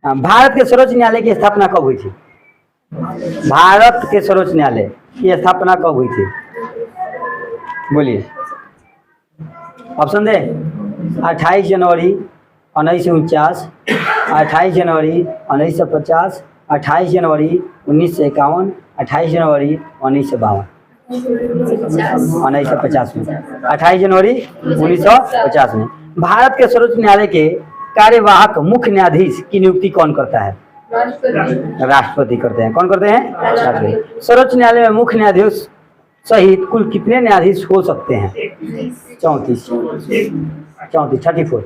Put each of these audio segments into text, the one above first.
भारत के सर्वोच्च न्यायालय की स्थापना कब हुई थी? भारत के सर्वोच्च न्यायालय की स्थापना कब हुई थी? बोलिए, ऑप्शन दे। 28 जनवरी 1949, 28 जनवरी 1950, 28 जनवरी 1951, 28 जनवरी 1952। 1950 में, 28 जनवरी 1950 में। भारत के सर्वोच्च न्यायालय के कार्यवाहक मुख्य न्यायाधीश की नियुक्ति कौन करता है? राष्ट्रपति करते हैं। कौन करते हैं? राष्ट्रपति। सर्वोच्च न्यायालय में मुख्य न्यायाधीश सहित कुल कितने न्यायाधीश हो सकते हैं? 34। 34।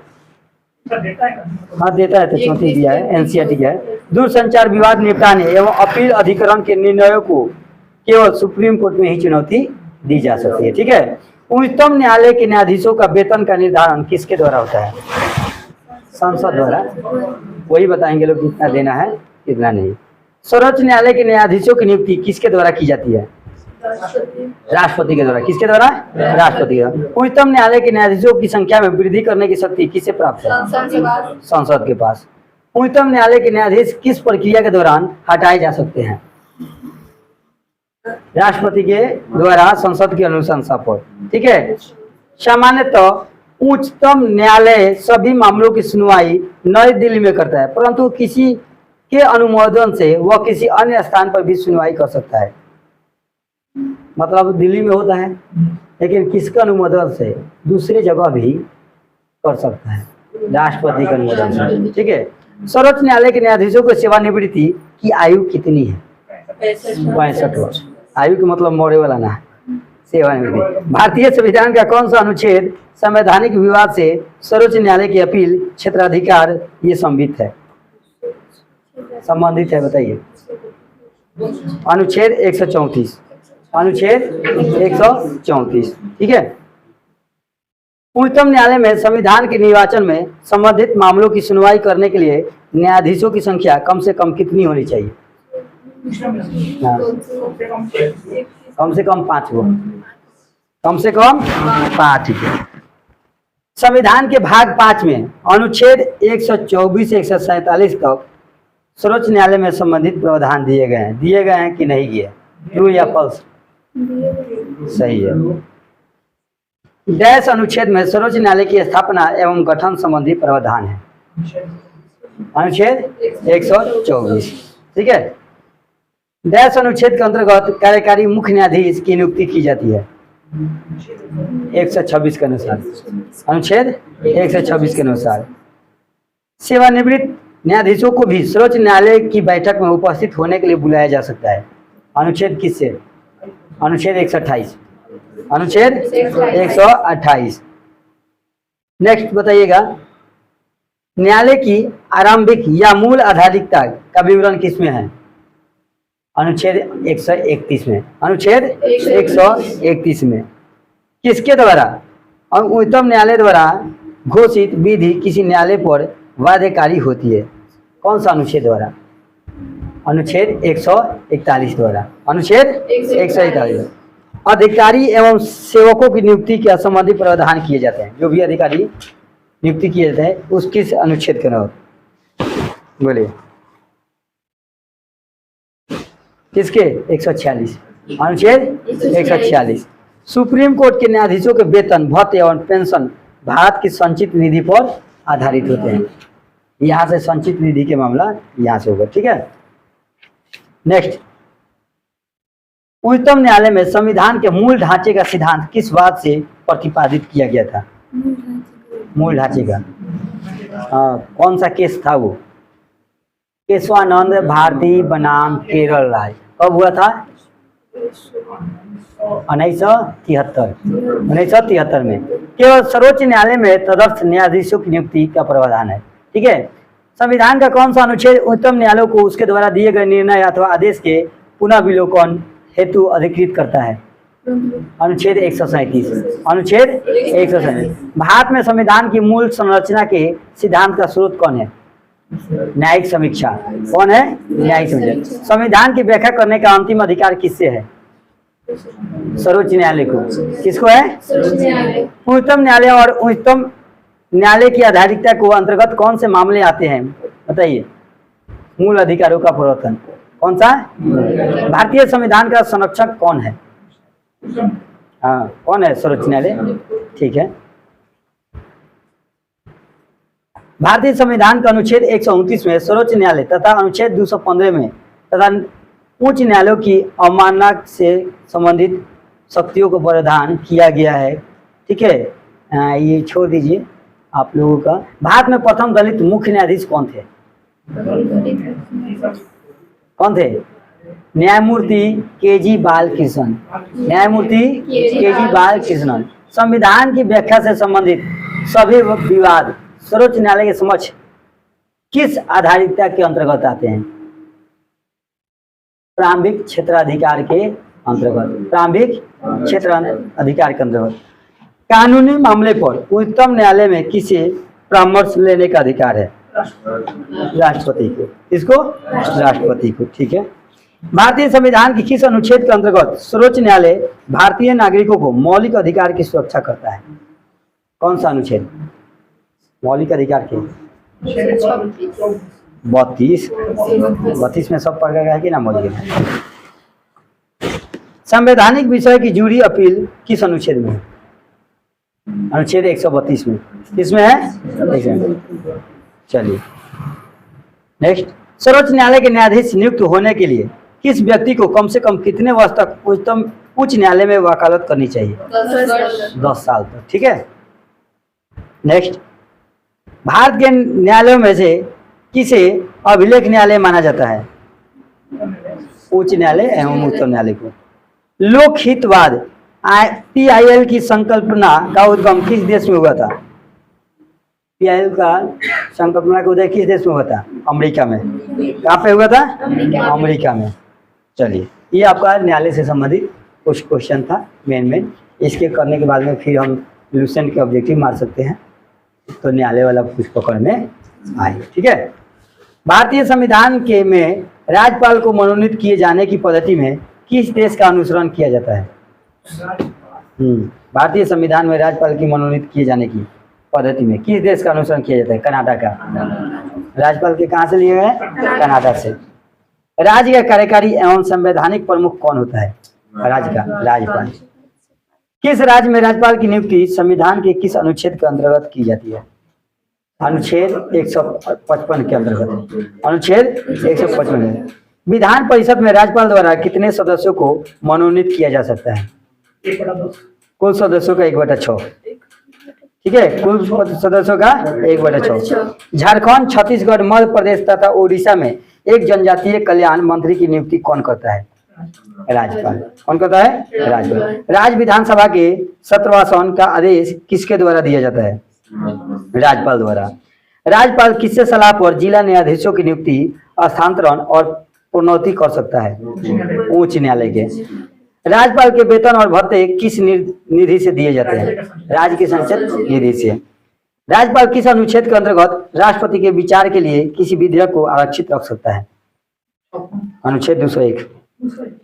हाँ देता है, तो 34 दिया है, एनसीईआरटी का है। दूरसंचार विवाद निपटाने एवं अपील अधिकरण के निर्णयों को केवल सुप्रीम कोर्ट में ही चुनौती दी जा सकती है। ठीक है। उच्चतम न्यायालय के न्यायाधीशों का वेतन का निर्धारण किसके द्वारा होता है? संसद द्वारा। वही बताएंगे लोग कितना देना है कितना नहीं। सर्वोच्च न्यायालय के न्यायाधीशों की नियुक्ति किसके द्वारा की जाती है? राष्ट्रपति के द्वारा। किसके द्वारा? राष्ट्रपति के द्वारा। उच्चतम न्यायालय के न्यायाधीशों की संख्या में वृद्धि करने की शक्ति किससे प्राप्त है? संसद के पास। उच्चतम न्यायालय के न्यायाधीश किस प्रक्रिया के दौरान हटाए जा सकते हैं? राष्ट्रपति के द्वारा संसद की अनुशंसा पर। ठीक है। सामान्यतः उच्चतम न्यायालय सभी मामलों की सुनवाई नई दिल्ली में करता है, परंतु किसी के अनुमोदन से वह किसी अन्य स्थान पर भी सुनवाई कर सकता है। मतलब दिल्ली में होता है, लेकिन किसके अनुमोदन से दूसरी जगह भी कर सकता है? राष्ट्रपति के अनुमोदन से। ठीक है। सर्वोच्च न्यायालय के न्यायाधीशों को सेवानिवृत्ति की आयु कितनी है? 65 वर्ष। आयु का मतलब मरे वाला ना, सेवानिवृत्ति। भारतीय संविधान का कौन सा अनुच्छेद संवैधानिक विवाद से सर्वोच्च न्यायालय की अपील क्षेत्राधिकार ये संबित है, संबंधित है? बताइए। अनुच्छेद 134। अनुच्छेद 134। ठीक है। उच्चतम न्यायालय में संविधान के निर्वाचन में संबंधित मामलों की सुनवाई करने के लिए न्यायाधीशों की संख्या कम से कम कितनी होनी चाहिए? कम से कम 5 गो। कम से कम 5। ठीक है। संविधान के भाग 5 में अनुच्छेद 124 से 147 तक सर्वोच्च न्यायालय में संबंधित प्रावधान दिए गए हैं। दिए गए हैं कि नहीं दिए? ट्रू या फॉल्स? सही है। डैश अनुच्छेद में सर्वोच्च न्यायालय की स्थापना एवं गठन संबंधी प्रावधान है। अनुच्छेद 124। ठीक है। डैश अनुच्छेद के अंतर्गत कार्यकारी मुख्य न्यायाधीश की नियुक्ति की जाती है 126 के अनुसार। अनुच्छेद 126 के अनुसार सेवानिवृत्त न्यायाधीशों को भी सर्वोच्च न्यायालय की बैठक में उपस्थित होने के लिए बुलाया जा सकता है। अनुच्छेद किससे? अनुच्छेद 128। अनुच्छेद 128। नेक्स्ट बताइएगा, न्यायालय की आरंभिक या मूल आधारिकता का विवरण किसमें है? अनुच्छेद 131 में। अनुच्छेद 131 में किसके द्वारा? उच्चतम न्यायालय द्वारा घोषित विधि किसी न्यायालय पर बाध्यकारी होती है। कौन सा अनुच्छेद द्वारा? अनुच्छेद 141 द्वारा। अनुच्छेद 141। अधिकारी एवं सेवकों की नियुक्ति के संबंधी प्रावधान किए जाते हैं। जो भी अधिकारी नियुक्ति किए जाते हैं उस किस अनुच्छेद के नाम? बोलिए। किसके? 146। अनुच्छेद 146। सुप्रीम कोर्ट के न्यायाधीशों के वेतन, भत्ते एवं पेंशन भारत की संचित निधि पर आधारित होते हैं। यहाँ से संचित निधि के मामला यहाँ से होगा। ठीक है। नेक्स्ट, उच्चतम न्यायालय में संविधान के मूल ढांचे का सिद्धांत किस बात से प्रतिपादित किया गया था? मूल ढांचे का। कौन सा केस था वो? केशवानंद भारती बनाम केरल राज्य। कब हुआ था? 1973 में। केवल सर्वोच्च न्यायालय में तदर्थ न्यायाधीशों की नियुक्ति का प्रावधान है। ठीक है। संविधान का कौन सा अनुच्छेद उच्चतम न्यायालय को उसके द्वारा दिए गए निर्णय अथवा आदेश के पुनः विलोकन हेतु अधिकृत करता है? अनुच्छेद 137। अनुच्छेद 137। भारत में संविधान की मूल संरचना के सिद्धांत का स्रोत कौन है? न्यायिक समीक्षा। कौन है? न्यायिक समीक्षा। संविधान की व्याख्या करने का अंतिम अधिकार किससे है? सर्वोच्च न्यायालय को। किसको है? उच्चतम न्यायालय और उच्चतम न्यायालय की आधारिकता को अंतर्गत कौन से मामले आते हैं? बताइए। मूल अधिकारों का प्रवर्तन। कौन सा? भारतीय संविधान का संरक्षक कौन है? हाँ, कौन है सर्वोच्च न्यायालय? ठीक है। भारतीय संविधान का अनुच्छेद 129 में सर्वोच्च न्यायालय तथा अनुच्छेद 215 में तथा उच्च न्यायालयों की अवमानना से संबंधित शक्तियों को प्रावधान किया गया है। ठीक है, ये छोड़ दीजिए आप लोगों का। भारत में प्रथम दलित मुख्य न्यायाधीश कौन थे? कौन थे? न्यायमूर्ति के.जी. बालकृष्णन। न्यायमूर्ति के.जी. बालकृष्णन। संविधान की व्याख्या से संबंधित सभी विवाद सर्वोच्च न्यायालय के समक्ष किस आधारिकता के अंतर्गत आते हैं? प्रारंभिक क्षेत्राधिकार के अंतर्गत। प्रारंभिक क्षेत्राधिकार के अंतर्गत। कानूनी मामले पर उच्चतम न्यायालय में किसे परामर्श लेने का अधिकार है? राष्ट्रपति को। इसको राष्ट्रपति को। ठीक है। भारतीय संविधान के किस अनुच्छेद के अंतर्गत सर्वोच्च न्यायालय भारतीय नागरिकों को मौलिक अधिकार की सुरक्षा करता है? कौन सा अनुच्छेद? मौलिक अधिकार के 32 में सब पढ़ गया है कि ना मौलिक? संवैधानिक विषय की जूरी अपील किस अनुच्छेद में है? अनुच्छेद 132 में। किसमें है? चलिए नेक्स्ट। सर्वोच्च न्यायालय के न्यायाधीश नियुक्त होने के लिए किस व्यक्ति को कम से कम कितने वर्ष तक उच्च न्यायालय में वकालत करनी चाहिए? 10 साल तक। ठीक है। नेक्स्ट। भारत के न्यायालयों में से किसे अभिलेख न्यायालय माना जाता है? उच्च न्यायालय एवं उच्चतम न्यायालय को। लोकहितवाद PIL की संकल्पना का उद्गम किस देश में हुआ था? PIL का संकल्पना का उदय किस देश में हुआ था? अमेरिका में। कहाँ पे हुआ था? अमेरिका में। चलिए, ये आपका न्यायालय से संबंधित कुछ क्वेश्चन था मेन। इसके करने के बाद में फिर हम लूसेंट के ऑब्जेक्टिव मार सकते हैं, तो न्यायालय वाला कुछ पकड़ में आए। ठीक है। भारतीय संविधान के में राज्यपाल को मनोनीत किए जाने की पद्धति में किस देश का अनुसरण किया जाता है? भारतीय संविधान में राज्यपाल की मनोनीत किए जाने की पद्धति में किस देश का अनुसरण किया जाता है? कनाडा का। राज्यपाल के कहाँ से लिए गए? कनाडा से। राज्य का कार्यकारी एवं संवैधानिक प्रमुख कौन होता है? राज्य का राज्यपाल। किस राज्य में राज्यपाल की नियुक्ति संविधान के किस अनुच्छेद के अंतर्गत की जाती है? अनुच्छेद 155 के अंतर्गत। अनुच्छेद 155 में। विधान परिषद में राज्यपाल द्वारा कितने सदस्यों को मनोनीत किया जा सकता है? कुल सदस्यों का 1/6। ठीक है, कुल सदस्यों का 1/6। झारखंड, छत्तीसगढ़, मध्य प्रदेश तथा उड़ीसा में एक जनजातीय कल्याण मंत्री की नियुक्ति कौन करता है? राज्यपाल। कौन करता है? राज्यपाल। राज्य विधानसभा के सत्रवासन का आदेश किसके द्वारा दिया जाता है? राज्यपाल द्वारा। राज्यपाल किससे सलाह पर जिला न्यायाधीशों की नियुक्ति, हस्तांतरण और प्रोन्नति कर सकता है? उच्च न्यायालय के। राज्यपाल के वेतन और भत्ते किस निधि से दिए जाते हैं? राज्य की संचित निधि से। राज्यपाल किस अनुच्छेद के अंतर्गत राष्ट्रपति के विचार के लिए किसी विधेयक को आरक्षित रख सकता है? अनुच्छेद 201।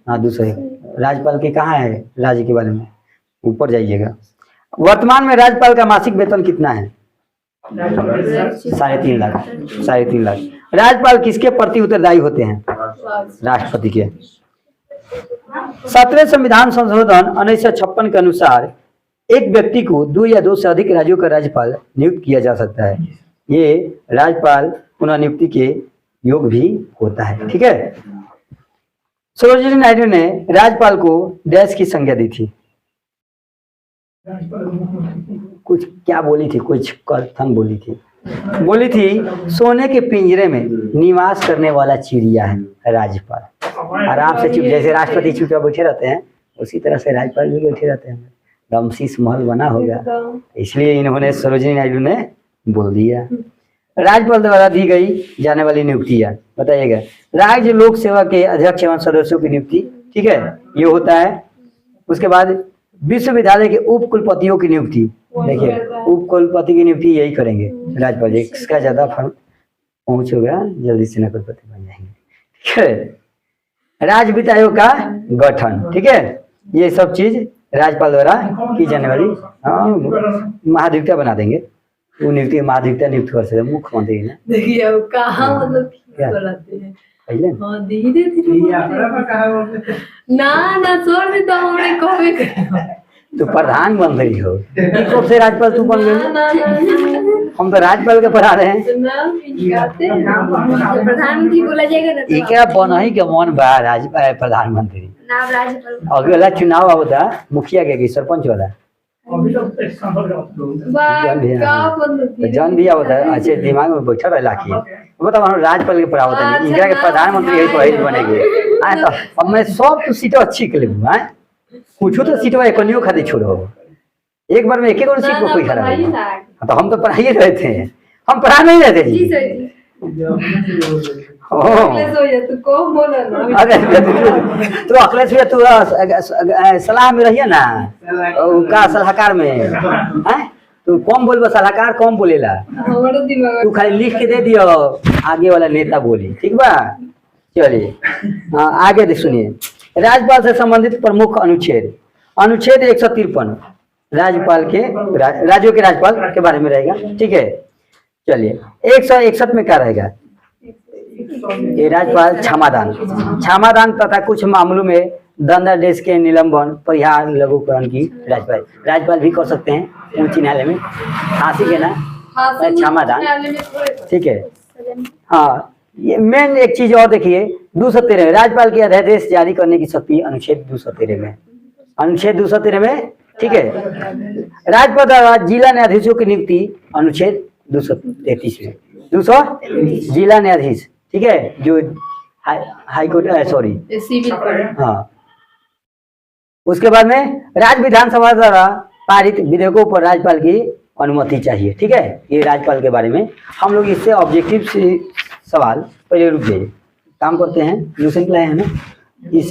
हाँ, 201। राज्यपाल के कहाँ है? राज्य के बारे में ऊपर जाइएगा। वर्तमान में राज्यपाल का मासिक वेतन कितना है? 3.5 लाख। 3.5 लाख। राज्यपाल किसके प्रति उत्तरदायी होते हैं? राष्ट्रपति के। 17वें संविधान संशोधन 1956 के अनुसार एक व्यक्ति को 2 या 2 से अधिक राज्यों का राज्यपाल नियुक्त किया जा सकता है। ये राज्यपाल पुनः नियुक्ति के योग भी होता है। ठीक है। सरोजिनी नायडू ने राज्यपाल को डैश की संज्ञा दी थी? कुछ क्या बोली थी? कुछ कथन बोली थी सोने के पिंजरे में निवास करने वाला चिड़िया है राज्यपाल। आराम से चुप, जैसे राष्ट्रपति चुपचाप बैठे रहते हैं उसी तरह से राज्यपाल भी बैठे रहते हैं। रमशीस महल बना होगा, इसलिए इन्होंने सरोजिनी नायडू ने बोल दिया। राज्यपाल द्वारा दी गई जाने वाली नियुक्तियां बताइएगा। राज्य लोक सेवा के अध्यक्ष एवं सदस्यों की नियुक्ति, ठीक है, ये होता है। उसके बाद विश्वविद्यालय के उप कुलपतियों की नियुक्ति, देखिए उप कुलपति की नियुक्ति यही करेंगे राज्यपाल। इसका ज्यादा फर्क पहुंच होगा, जल्दी से न कुलपति बन जाएंगे। ठीक है। राज्य वित्त आयोग का गठन, ठीक है, ये सब चीज राज्यपाल द्वारा की जाने वाली, हाँ, महाधिवक्ता बना देंगे। वो नियुक्ति महाधिवक्ता नियुक्त कर सकते हैं, मुख्यमंत्री ना। देखिए अब कहाँ मतलब क्या? बोलाते हैं। पहले हाँ धीरे धीरे ना छोड़ दे तो हमने कभी तो प्रधानमंत्री हो, कब से राज्यपाल तू बन गई? ना हम तो राज्यपाल के पढ़ा रहे हैं। प्रधानमंत्री बोला जाएगा ना एकरा बनही के मन बा राज्यपाल प्रधानमंत्री। नाम राज्यपाल अगला चुनाव आवता मुखिया के कि सरपंच वाला जन भी आवता है। अच्छे दिमाग में बैठा रहा कि मतलब हम राज्यपाल के पढ़ा होता नहीं, इनका के प्रधानमंत्री यही पढ़े बनेगे। आ तो अब मैं सब तो सीट अच्छी के लिए हैं, कुछ तो सीट में एकनियो खातिर छोड़ो, एक बार में एक एक सीट को कोई खड़ा नहीं। तो हम तो पढ़ाई रहे थे, हम पढ़ा नहीं रहे थे जी सर जी अरे तो अखिलेश भैया तू सलाह में रहिए ना, का सलाहकार में हैं, तू कम बोल, सलाहकार कम बोलेला, तू खाली लिख के दे दियो, आगे वाला नेता बोली, ठीक बा। चलिए आगे देख सुनिए, राज्यपाल से संबंधित प्रमुख अनुच्छेद। अनुच्छेद 153 राज्यपाल के राज्यों के राज्यपाल के बारे में रहेगा, ठीक है। चलिए 161 में क्या रहेगा? ये राज्यपाल क्षमादान तथा कुछ मामलों में दंडादेश के निलंबन, परिहार, लघुकरण की राज्यपाल भी कर सकते हैं उच्च न्यायालय में, फांसी के ना क्षमादान, ठीक है। हाँ ये मेन एक चीज और देखिए, 213 राज्यपाल के अध्यादेश जारी करने की शक्ति अनुच्छेद 213 में, अनुच्छेद 213 में, ठीक है। राज्यपाल द्वारा जिला न्यायाधीशों की नियुक्ति अनुच्छेद 233 में, 200 जिला न्यायाधीश, ठीक है, जो हाई कोर्ट सॉरी हाँ। उसके बाद में राज्य विधानसभा द्वारा पारित विधेयकों पर राज्यपाल की अनुमति चाहिए, ठीक है। ये राज्यपाल के बारे में हम लोग इससे ऑब्जेक्टिव से सवाल पहले रुक जाइए, काम करते हैं, न्यूसेंट लाए हैं ना इस